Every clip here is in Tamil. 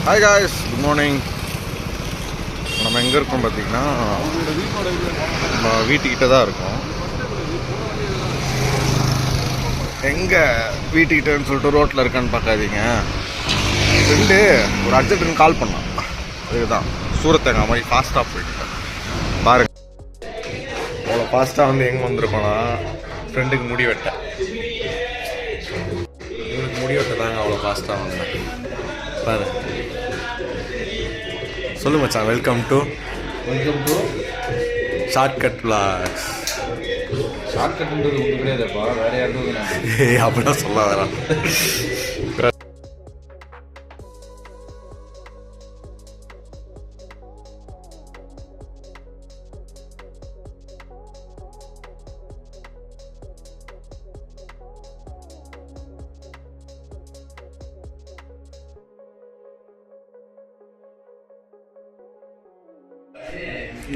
Hi guys, good morning. நம்ம எங்கே இருக்கோம் பார்த்தீங்கன்னா, நம்ம வீட்டுக்கிட்ட தான் இருக்கோம். எங்கே வீட்டுக்கிட்டன்னு சொல்லிட்டு ரோட்டில் இருக்கான்னு பார்க்காதீங்க. ஃப்ரெண்டு ஒரு அர்ஜென்ட்டுன்னு கால் பண்ணான். அதுதான் சூரத்தங்க மாதிரி ஃபாஸ்ட்டாக போயிட்டேன். பாருங்க, அவ்வளோ ஃபாஸ்ட்டாக வந்து எங்கே வந்திருக்கோன்னா, ஃப்ரெண்டுக்கு முடி வெட்டேன். இவனுக்கு முடி வெட்ட தாங்க அவ்வளோ ஃபாஸ்ட்டாக வந்தேன். பாரு, சொல்லு மச்சான். Welcome to shortcut vlogs. ஷார்ட்கட்ன்றது ஒன்று கிடையாதுப்பா, வேற யாருக்கும் அப்படிலாம் சொல்லாதடா.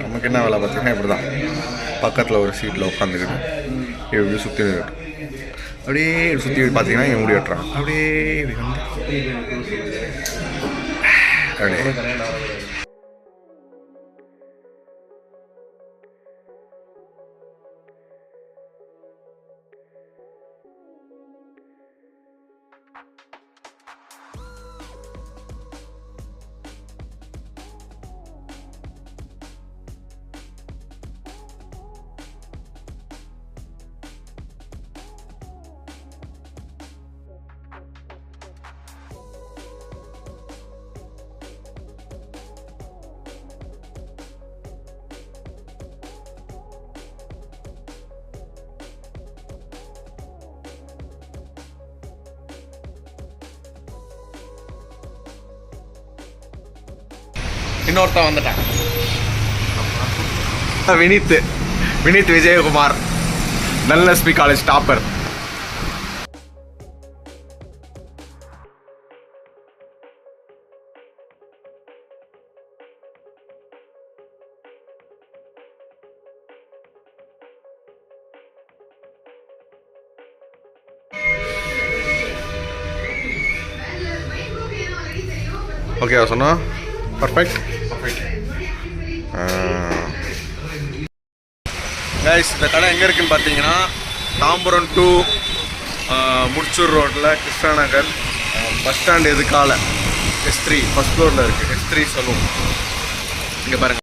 நமக்கு என்ன வேலை பார்த்தீங்கன்னா, இப்படி தான் பக்கத்தில் ஒரு சீட்டில் உட்காந்துக்கிட்டு எப்படி சுற்றி அப்படியே சுற்றி பார்த்தீங்கன்னா இங்கே முடி வெட்டுறான். அப்படியே இப்படி வந்து அப்படியே இன்னொருத்தன் வந்துட்டான். Vineeth Vijayakumar, Dhanalakshmi college topper. ஓகேவா சொன்னா? பர்ஃபெக்ட். கைஸ், இந்த கடை எங்கே இருக்குன்னு பார்த்தீங்கன்னா, தாம்பரம் டு முடிச்சூர் ரோட்டில் Krishna Nagar bus stand எதுக்கால S3 first ஃப்ளோரில் இருக்குது. S3 salon. இங்கே பாருங்கள்.